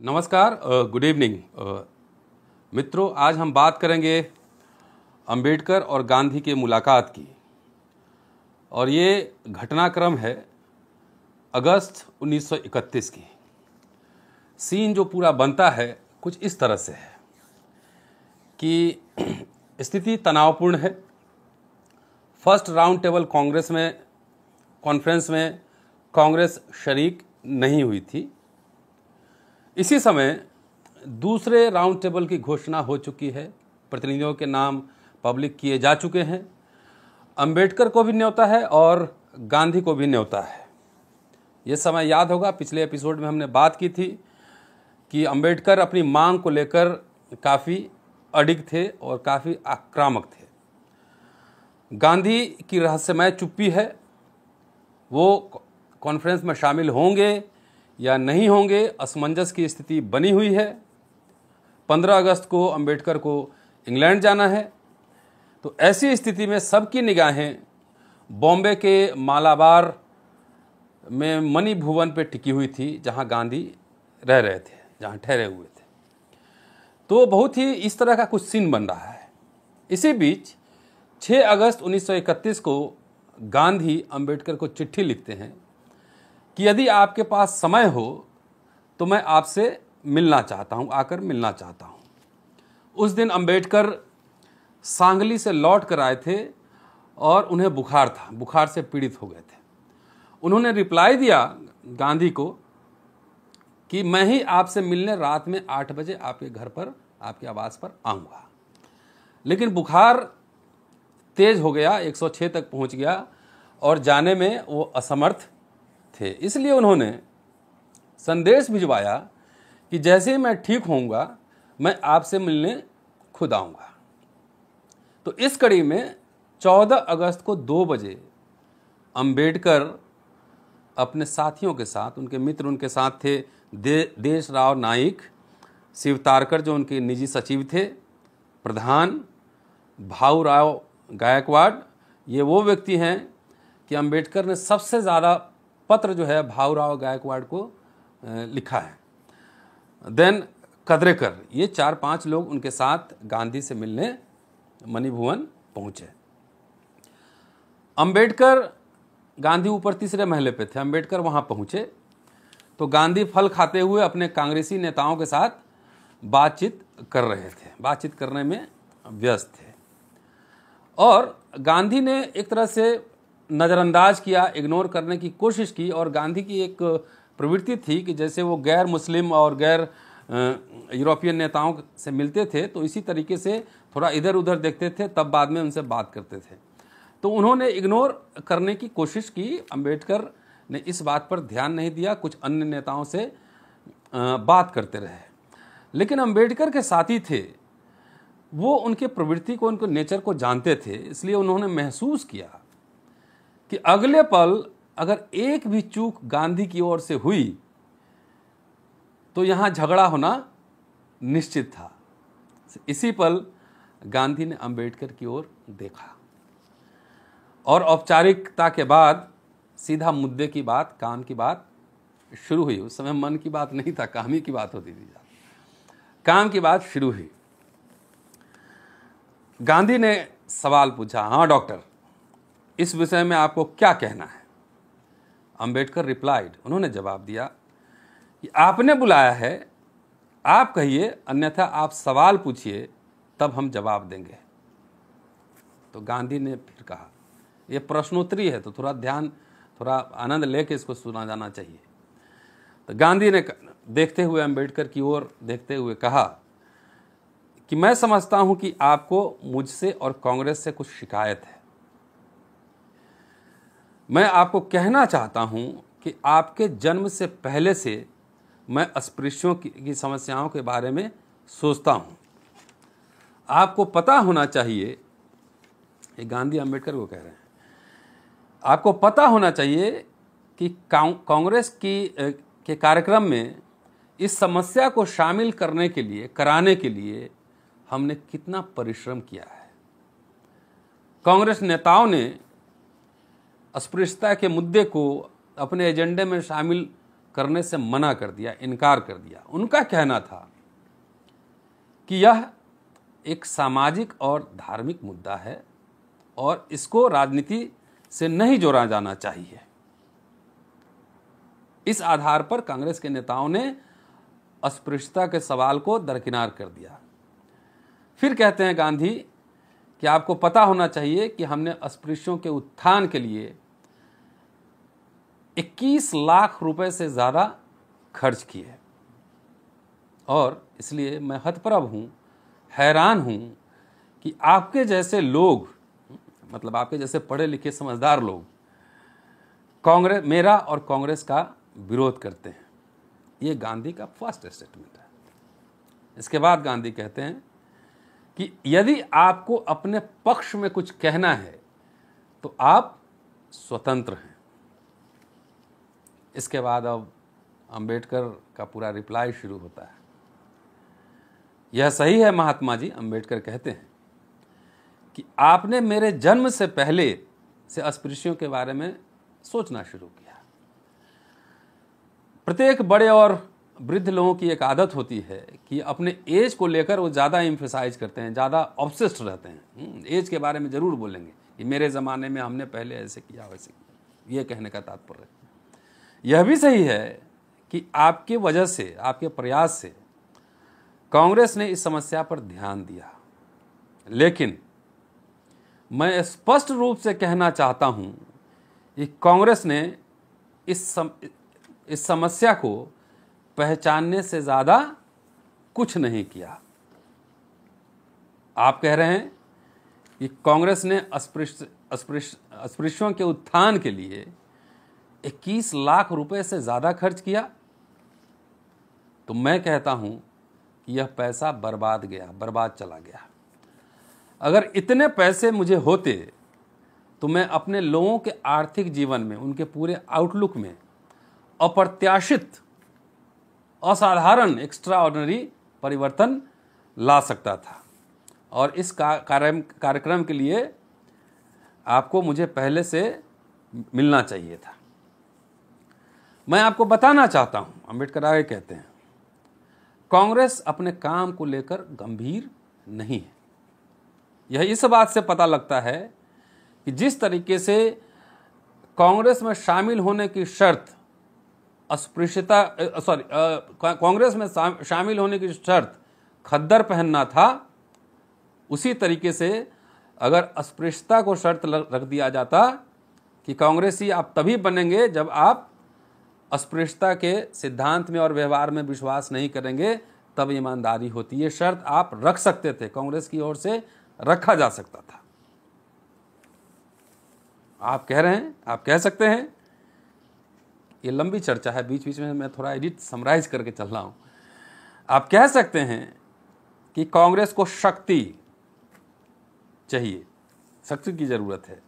नमस्कार, good evening मित्रों। आज हम बात करेंगे अंबेडकर और गांधी की मुलाकात की, और ये घटनाक्रम है अगस्त 1931 की। सीन जो पूरा बनता है कुछ इस तरह से है कि स्थिति तनावपूर्ण है। फर्स्ट राउंड टेबल कॉन्फ्रेंस में कांग्रेस शरीक नहीं हुई थी। इसी समय दूसरे राउंड टेबल की घोषणा हो चुकी है, प्रतिनिधियों के नाम पब्लिक किए जा चुके हैं। अंबेडकर को भी न्योता है और गांधी को भी न्योता है। ये समय याद होगा, पिछले एपिसोड में हमने बात की थी कि अंबेडकर अपनी मांग को लेकर काफ़ी अडिग थे और काफ़ी आक्रामक थे। गांधी की रहस्यमय चुप्पी है, वो कॉन्फ्रेंस में शामिल होंगे या नहीं होंगे, असमंजस की स्थिति बनी हुई है। 15 अगस्त को अंबेडकर को इंग्लैंड जाना है, तो ऐसी स्थिति में सबकी निगाहें बॉम्बे के मालाबार में मणि भुवन पे टिकी हुई थी, जहां गांधी रह रहे थे, जहां ठहरे हुए थे। तो बहुत ही इस तरह का कुछ सीन बन रहा है। इसी बीच 6 अगस्त 1931 को गांधी अंबेडकर को चिट्ठी लिखते हैं कि यदि आपके पास समय हो तो मैं आपसे मिलना चाहता हूं, आकर मिलना चाहता हूं। उस दिन अंबेडकर सांगली से लौट कर आए थे और उन्हें बुखार था, बुखार से पीड़ित हो गए थे। उन्होंने रिप्लाई दिया गांधी को कि मैं ही आपसे मिलने रात में 8 बजे आपके घर पर, आपके आवास पर आऊँगा। लेकिन बुखार तेज हो गया, 106 तक पहुँच गया और जाने में वो असमर्थ थे। इसलिए उन्होंने संदेश भिजवाया कि जैसे ही मैं ठीक होऊंगा मैं आपसे मिलने खुद आऊँगा। तो इस कड़ी में 14 अगस्त को 2 बजे अंबेडकर अपने साथियों के साथ, उनके मित्र उनके साथ थे, देश राव नाइक, शिव तारकर जो उनके निजी सचिव थे, प्रधान भाऊराव गायकवाड़। ये वो व्यक्ति हैं कि अंबेडकर ने सबसे ज़्यादा पत्र जो है भाऊराव गायकवाड़ को लिखा है। देन कदरेकर, ये 4-5 लोग उनके साथ गांधी से मिलने मणि भुवन पहुँचे। अंबेडकर, गांधी ऊपर तीसरे महले पे थे, अंबेडकर वहाँ पहुँचे तो गांधी फल खाते हुए अपने कांग्रेसी नेताओं के साथ बातचीत कर रहे थे, बातचीत करने में व्यस्त थे। और गांधी ने एक तरह से नज़रअंदाज किया, इग्नोर करने की कोशिश की। और गांधी की एक प्रवृत्ति थी कि जैसे वो गैर मुस्लिम और गैर यूरोपियन नेताओं से मिलते थे तो इसी तरीके से थोड़ा इधर उधर देखते थे, तब बाद में उनसे बात करते थे। तो उन्होंने इग्नोर करने की कोशिश की। अंबेडकर ने इस बात पर ध्यान नहीं दिया, कुछ अन्य नेताओं से बात करते रहे। लेकिन अंबेडकर के साथी थे, वो उनके प्रवृत्ति को, उनको नेचर को जानते थे। इसलिए उन्होंने महसूस किया कि अगले पल अगर एक भी चूक गांधी की ओर से हुई तो यहां झगड़ा होना निश्चित था। इसी पल गांधी ने अंबेडकर की ओर देखा और औपचारिकता के बाद सीधा मुद्दे की बात, काम की बात शुरू हुई। उस समय मन की बात नहीं था, काम ही की बात होती थी। काम की बात शुरू हुई। गांधी ने सवाल पूछा, हाँ डॉक्टर, इस विषय में आपको क्या कहना है? अंबेडकर रिप्लाइड, उन्होंने जवाब दिया कि आपने बुलाया है, आप कहिए, अन्यथा आप सवाल पूछिए, तब हम जवाब देंगे। तो गांधी ने फिर कहा, यह प्रश्नोत्तरी है तो थोड़ा ध्यान, थोड़ा आनंद लेके इसको सुना जाना चाहिए। तो गांधी ने देखते हुए, अंबेडकर की ओर देखते हुए कहा कि मैं समझता हूं कि आपको मुझसे और कांग्रेस से कुछ शिकायत है। मैं आपको कहना चाहता हूं कि आपके जन्म से पहले से मैं अस्पृश्यों की समस्याओं के बारे में सोचता हूं। आपको पता होना चाहिए, ये गांधी अंबेडकर को कह रहे हैं, आपको पता होना चाहिए कि कांग्रेस के कार्यक्रम में इस समस्या को शामिल कराने के लिए हमने कितना परिश्रम किया है। कांग्रेस नेताओं ने अस्पृश्यता के मुद्दे को अपने एजेंडे में शामिल करने से मना कर दिया, इनकार कर दिया। उनका कहना था कि यह एक सामाजिक और धार्मिक मुद्दा है और इसको राजनीति से नहीं जोड़ा जाना चाहिए। इस आधार पर कांग्रेस के नेताओं ने अस्पृश्यता के सवाल को दरकिनार कर दिया। फिर कहते हैं गांधी कि आपको पता होना चाहिए कि हमने अस्पृश्यों के उत्थान के लिए 21 लाख रुपए से ज़्यादा खर्च किए और इसलिए मैं हतप्रभ हूँ, हैरान हूँ कि आपके जैसे लोग, मतलब आपके जैसे पढ़े लिखे समझदार लोग मेरा और कांग्रेस का विरोध करते हैं। ये गांधी का फर्स्ट स्टेटमेंट है। इसके बाद गांधी कहते हैं कि यदि आपको अपने पक्ष में कुछ कहना है तो आप स्वतंत्र हैं। इसके बाद अब अंबेडकर का पूरा रिप्लाई शुरू होता है। यह सही है महात्मा जी, अंबेडकर कहते हैं, कि आपने मेरे जन्म से पहले से अस्पृश्यों के बारे में सोचना शुरू किया। प्रत्येक बड़े और वृद्ध लोगों की एक आदत होती है कि अपने एज को लेकर वो ज़्यादा एम्फेसाइज करते हैं, ज़्यादा ऑब्सेस्ड रहते हैं। एज के बारे में ज़रूर बोलेंगे कि मेरे ज़माने में हमने पहले ऐसे किया वैसे किया। ये कहने का तात्पर्य है। यह भी सही है कि आपके वजह से, आपके प्रयास से कांग्रेस ने इस समस्या पर ध्यान दिया, लेकिन मैं स्पष्ट रूप से कहना चाहता हूं कि कांग्रेस ने इस समस्या को पहचानने से ज़्यादा कुछ नहीं किया। आप कह रहे हैं कि कांग्रेस ने अस्पृश्यों के उत्थान के लिए 21 लाख रुपए से ज़्यादा खर्च किया, तो मैं कहता हूं कि यह पैसा बर्बाद चला गया। अगर इतने पैसे मुझे होते तो मैं अपने लोगों के आर्थिक जीवन में, उनके पूरे आउटलुक में अप्रत्याशित, असाधारण, एक्स्ट्राऑर्डिनरी परिवर्तन ला सकता था। और इस कार्यक्रम के लिए आपको मुझे पहले से मिलना चाहिए था। मैं आपको बताना चाहता हूं, अंबेडकर आगे कहते हैं, कांग्रेस अपने काम को लेकर गंभीर नहीं है। यह इस बात से पता लगता है कि जिस तरीके से कांग्रेस में शामिल होने की शर्त कांग्रेस में शामिल होने की शर्त खद्दर पहनना था, उसी तरीके से अगर अस्पृश्यता को शर्त रख दिया जाता कि कांग्रेसी आप तभी बनेंगे जब आप अस्पृश्यता के सिद्धांत में और व्यवहार में विश्वास नहीं करेंगे, तब ईमानदारी होती है। शर्त आप रख सकते थे, कांग्रेस की ओर से रखा जा सकता था। आप कह रहे हैं, आप कह सकते हैं, ये लंबी चर्चा है, बीच बीच में मैं थोड़ा समराइज करके चल रहा हूं। आप कह सकते हैं कि कांग्रेस को शक्ति चाहिए, शक्ति की जरूरत है,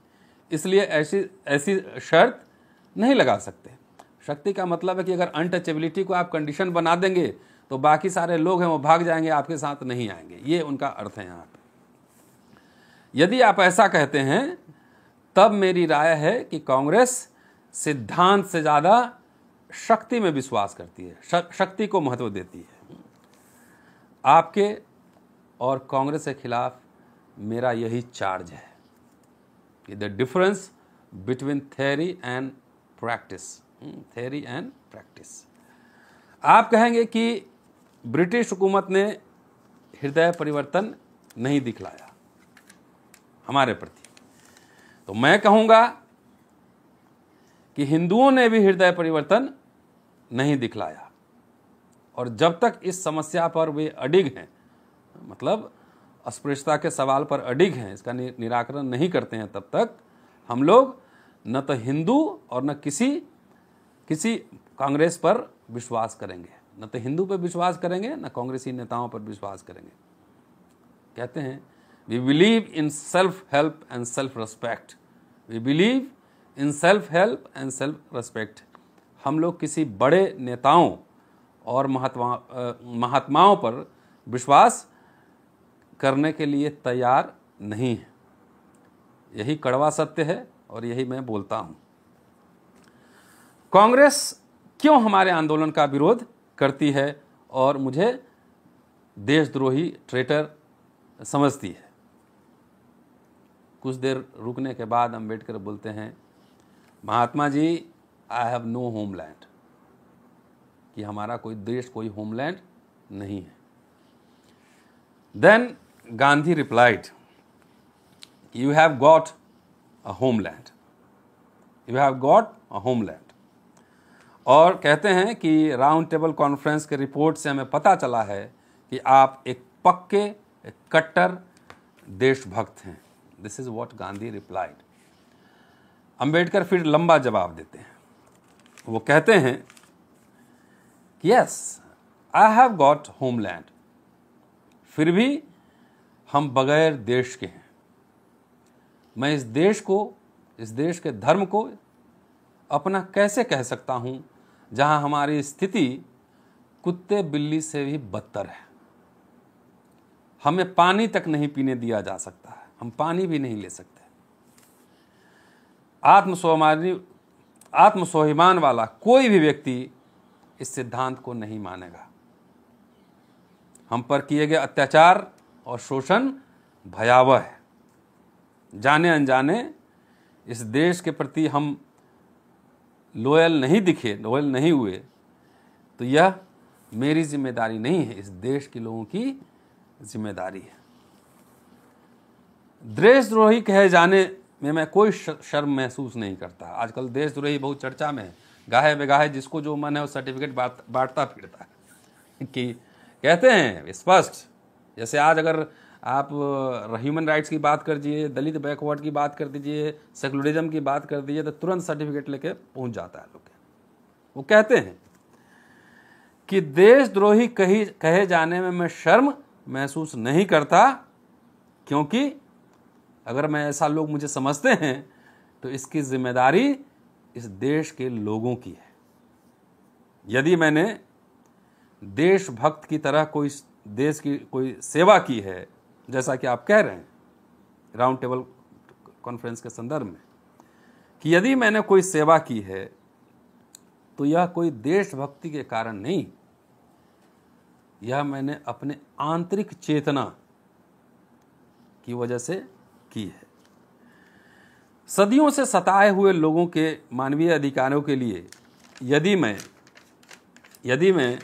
इसलिए ऐसी शर्त नहीं लगा सकते। शक्ति का मतलब है कि अगर अनटचेबिलिटी को आप कंडीशन बना देंगे तो बाकी सारे लोग हैं वो भाग जाएंगे, आपके साथ नहीं आएंगे। ये उनका अर्थ है यहाँ पे। यदि आप ऐसा कहते हैं तब मेरी राय है कि कांग्रेस सिद्धांत से ज़्यादा शक्ति में विश्वास करती है, शक्ति को महत्व देती है। आपके और कांग्रेस के खिलाफ मेरा यही चार्ज है कि the difference between theory and practice, theory and practice. आप कहेंगे कि ब्रिटिश हुकूमत ने हृदय परिवर्तन नहीं दिखलाया हमारे प्रति, तो मैं कहूँगा कि हिंदुओं ने भी हृदय परिवर्तन नहीं दिखलाया। और जब तक इस समस्या पर वे अडिग हैं, मतलब अस्पृश्यता के सवाल पर अडिग हैं, इसका निराकरण नहीं करते हैं, तब तक हम लोग न तो हिंदू और न किसी कांग्रेस पर विश्वास करेंगे, न तो हिंदू पर विश्वास करेंगे, न कांग्रेसी नेताओं पर विश्वास करेंगे। कहते हैं, we believe in self help and self respect, we believe in self help and self respect. हम लोग किसी बड़े नेताओं और महात्माओं पर विश्वास करने के लिए तैयार नहीं है। यही कड़वा सत्य है और यही मैं बोलता हूं। कांग्रेस क्यों हमारे आंदोलन का विरोध करती है और मुझे देशद्रोही ट्रेटर समझती है। कुछ देर रुकने के बाद अम्बेडकर बोलते हैं, Mahatma ji, I have no homeland, कि हमारा कोई देश, कोई होमलैंड नहीं है। Then Gandhi replied, you have got a homeland, you have got a homeland. और कहते हैं कि राउंड टेबल कॉन्फ्रेंस के रिपोर्ट से हमें पता चला है कि आप एक पक्के, एक कट्टर देशभक्त हैं। This is what Gandhi replied. Ambedkar फिर लंबा जवाब देते हैं। वो कहते हैं कि yes, I have got homeland, फिर भी हम बगैर देश के हैं। मैं इस देश को, इस देश के धर्म को अपना कैसे कह सकता हूं जहां हमारी स्थिति कुत्ते बिल्ली से भी बदतर है। हमें पानी तक नहीं पीने दिया जा सकता है, हम पानी भी नहीं ले सकते। आत्मस्वाभिमान वाला कोई भी व्यक्ति इस सिद्धांत को नहीं मानेगा। हम पर किए गए अत्याचार और शोषण भयावह है। जाने अनजाने इस देश के प्रति हम लॉयल नहीं हुए, तो यह मेरी जिम्मेदारी नहीं है, इस देश के लोगों की जिम्मेदारी है। देशद्रोही कहे जाने में मैं कोई शर्म महसूस नहीं करता। आजकल देशद्रोही बहुत चर्चा में है, गाहे बेगाहे जिसको जो मन है वो सर्टिफिकेट बांटता फिरता है कि कहते हैं स्पष्ट, जैसे आज अगर आप ह्यूमन राइट्स की बात कर दीजिए, दलित बैकवर्ड की बात कर दीजिए, सेकुलरिज्म की बात कर दीजिए, तो तुरंत सर्टिफिकेट लेके पहुंच जाता है लोग। वो कहते हैं कि देशद्रोही कहे जाने में मैं शर्म महसूस नहीं करता, क्योंकि अगर मैं ऐसा लोग मुझे समझते हैं तो इसकी जिम्मेदारी इस देश के लोगों की है। यदि मैंने देशभक्त की तरह कोई देश की कोई सेवा की है, जैसा कि आप कह रहे हैं राउंड टेबल कॉन्फ्रेंस के संदर्भ में, कि यदि मैंने कोई सेवा की है तो यह कोई देशभक्ति के कारण नहीं, यह मैंने अपने आंतरिक चेतना की वजह से की है। सदियों से सताए हुए लोगों के मानवीय अधिकारों के लिए यदि मैं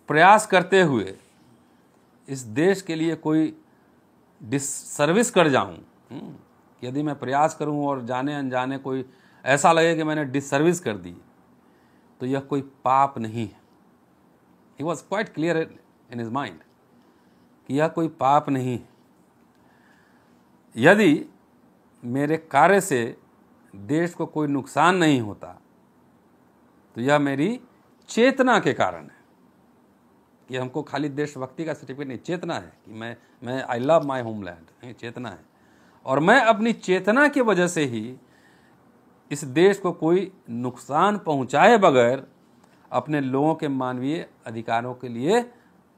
प्रयास करते हुए इस देश के लिए कोई डिससर्विस कर जाऊं, यदि मैं प्रयास करूं और जाने अनजाने कोई ऐसा लगे कि मैंने डिससर्विस कर दी, तो यह कोई पाप नहीं है। He was quite clear in his mind कि यह कोई पाप नहीं है। यदि मेरे कार्य से देश को कोई नुकसान नहीं होता, तो यह मेरी चेतना के कारण है। कि हमको खाली देशभक्ति का सर्टिफिकेट नहीं, चेतना है कि मैं आई लव माई होमलैंड, चेतना है। और मैं अपनी चेतना की वजह से ही इस देश को कोई नुकसान पहुंचाए बगैर अपने लोगों के मानवीय अधिकारों के लिए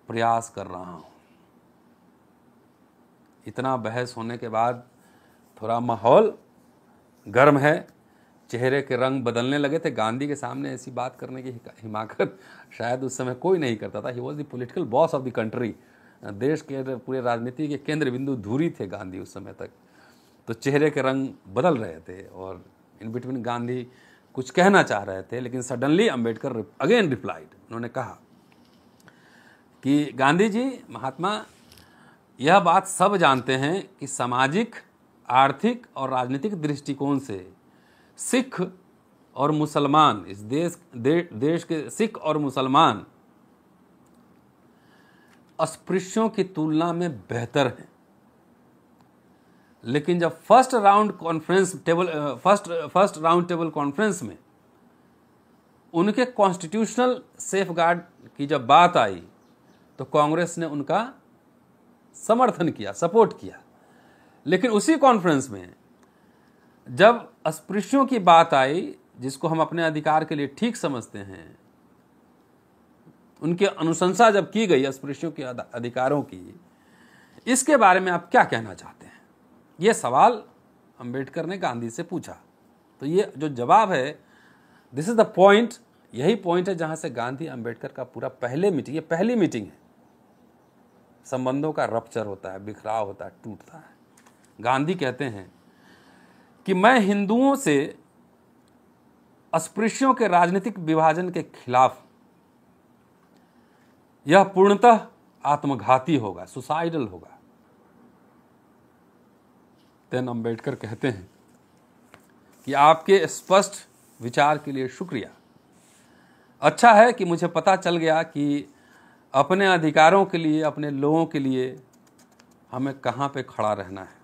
प्रयास कर रहा हूं। इतना बहस होने के बाद थोड़ा माहौल गर्म है, चेहरे के रंग बदलने लगे थे। गांधी के सामने ऐसी बात करने की हिमाकत शायद उस समय कोई नहीं करता था। He was the political boss of the country. देश के पूरे राजनीति के केंद्र बिंदु धुरी थे गांधी उस समय तक। तो चेहरे के रंग बदल रहे थे और इन बिटवीन गांधी कुछ कहना चाह रहे थे, लेकिन सडनली अंबेडकर अगेन रिप्लाइड। उन्होंने कहा कि गांधी जी, महात्मा, यह बात सब जानते हैं कि सामाजिक, आर्थिक और राजनीतिक दृष्टिकोण से सिख और मुसलमान, इस देश के सिख और मुसलमान अस्पृश्यों की तुलना में बेहतर हैं। लेकिन जब फर्स्ट राउंड टेबल कॉन्फ्रेंस में उनके कॉन्स्टिट्यूशनल सेफगार्ड की जब बात आई, तो कांग्रेस ने उनका समर्थन किया, सपोर्ट किया। लेकिन उसी कॉन्फ्रेंस में जब अस्पृश्यों की बात आई, जिसको हम अपने अधिकार के लिए ठीक समझते हैं, उनकी अनुशंसा जब की गई अस्पृश्यों के अधिकारों की, इसके बारे में आप क्या कहना चाहते हैं? ये सवाल अंबेडकर ने गांधी से पूछा। तो ये जो जवाब है, दिस इज द पॉइंट यही पॉइंट है जहां से गांधी अंबेडकर का पूरा ये पहली मीटिंग है, संबंधों का रप्चर होता है, बिखराव होता है, टूटता है। गांधी कहते हैं कि मैं हिंदुओं से अस्पृश्यों के राजनीतिक विभाजन के खिलाफ, यह पूर्णतः आत्मघाती होगा, सुसाइडल होगा। देन अंबेडकर कहते हैं कि आपके स्पष्ट विचार के लिए शुक्रिया। अच्छा है कि मुझे पता चल गया कि अपने अधिकारों के लिए, अपने लोगों के लिए हमें कहाँ पे खड़ा रहना है।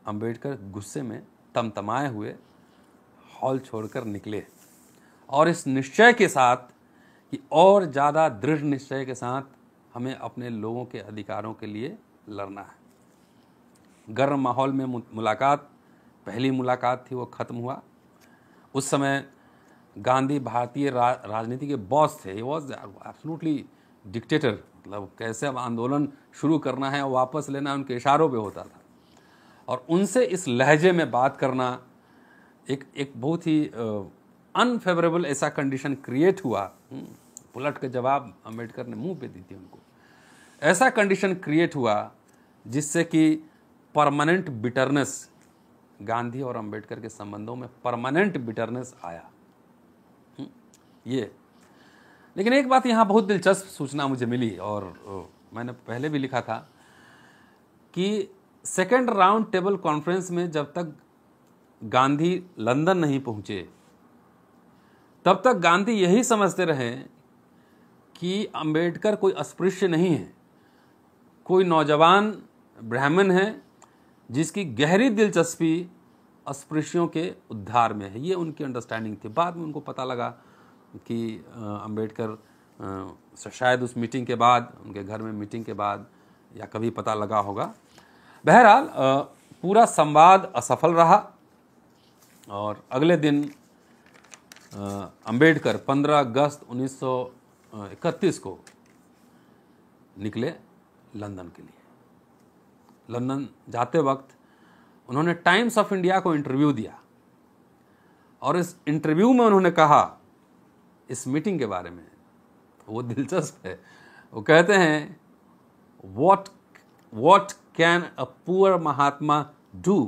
अंबेडकर गुस्से में तमतमाए हुए हॉल छोड़कर निकले और इस निश्चय के साथ कि और ज़्यादा दृढ़ निश्चय के साथ हमें अपने लोगों के अधिकारों के लिए लड़ना है। गर्म माहौल में मुलाकात, पहली मुलाकात थी, वो ख़त्म हुआ। उस समय गांधी भारतीय राजनीति के बॉस थे। ही वॉज एब्सोल्युटली डिक्टेटर, मतलब कैसे अब आंदोलन शुरू करना है और वापस लेना उनके इशारों पे होता था। और उनसे इस लहजे में बात करना एक बहुत ही अनफेवरेबल ऐसा कंडीशन क्रिएट हुआ। पुलट के जवाब अंबेडकर ने मुंह पे दी थी उनको। ऐसा कंडीशन क्रिएट हुआ जिससे कि परमानेंट बिटरनेस, गांधी और अंबेडकर के संबंधों में परमानेंट बिटरनेस आया। ये लेकिन एक बात यहाँ बहुत दिलचस्प सूचना मुझे मिली और मैंने पहले भी लिखा था कि सेकेंड राउंड टेबल कॉन्फ्रेंस में जब तक गांधी लंदन नहीं पहुंचे तब तक गांधी यही समझते रहे कि अंबेडकर कोई अस्पृश्य नहीं है, कोई नौजवान ब्राह्मण है जिसकी गहरी दिलचस्पी अस्पृश्यों के उद्धार में है। ये उनकी अंडरस्टैंडिंग थी। बाद में उनको पता लगा कि अंबेडकर शायद उस मीटिंग के बाद, उनके घर में मीटिंग के बाद या कभी पता लगा होगा। बहरहाल पूरा संवाद असफल रहा और अगले दिन अंबेडकर 15 अगस्त 1931 को निकले लंदन के लिए। लंदन जाते वक्त उन्होंने टाइम्स ऑफ इंडिया को इंटरव्यू दिया और इस इंटरव्यू में उन्होंने कहा इस मीटिंग के बारे में, वो दिलचस्प है। वो कहते हैं, what can a poor Mahatma do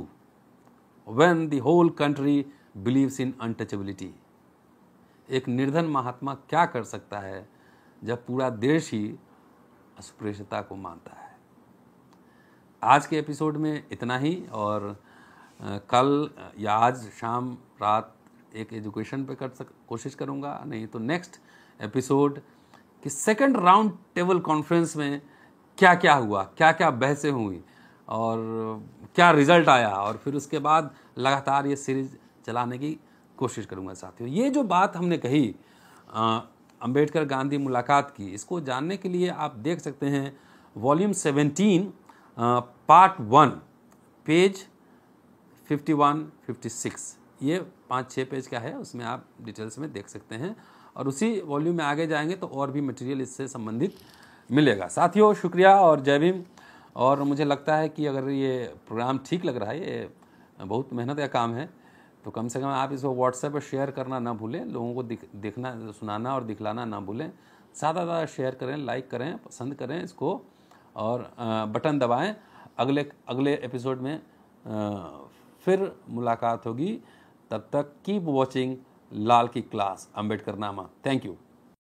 when the whole country believes in untouchability? एक निर्धन महात्मा क्या कर सकता है जब पूरा देश ही अस्पृश्यता को मानता है। आज के एपिसोड में इतना ही और कल या आज शाम रात एक एजुकेशन पे कोशिश करूँगा, नहीं तो नेक्स्ट एपिसोड कि सेकंड राउंड टेबल कॉन्फ्रेंस में क्या क्या हुआ, क्या क्या बहसें हुई और क्या रिजल्ट आया, और फिर उसके बाद लगातार ये सीरीज चलाने की कोशिश करूँगा। साथियों, ये जो बात हमने कही अंबेडकर गांधी मुलाकात की, इसको जानने के लिए आप देख सकते हैं वॉल्यूम 17 पार्ट 1 पेज 51-56। ये 5-6 पेज का है, उसमें आप डिटेल्स में देख सकते हैं और उसी वॉल्यूम में आगे जाएंगे तो और भी मटेरियल इससे संबंधित मिलेगा। साथियों, शुक्रिया और जय भीम। और मुझे लगता है कि अगर ये प्रोग्राम ठीक लग रहा है, ये बहुत मेहनत का काम है, तो कम से कम आप इसको व्हाट्सएप पर शेयर करना ना भूलें, लोगों को देखना, सुनाना और दिखलाना ना भूलें। ज़्यादा ज़्यादा शेयर करें, लाइक करें, पसंद करें इसको और बटन दबाएं। अगले एपिसोड में फिर मुलाकात होगी। तब तक कीप वॉचिंग लाल की क्लास, अंबेडकर नामा। Thank you.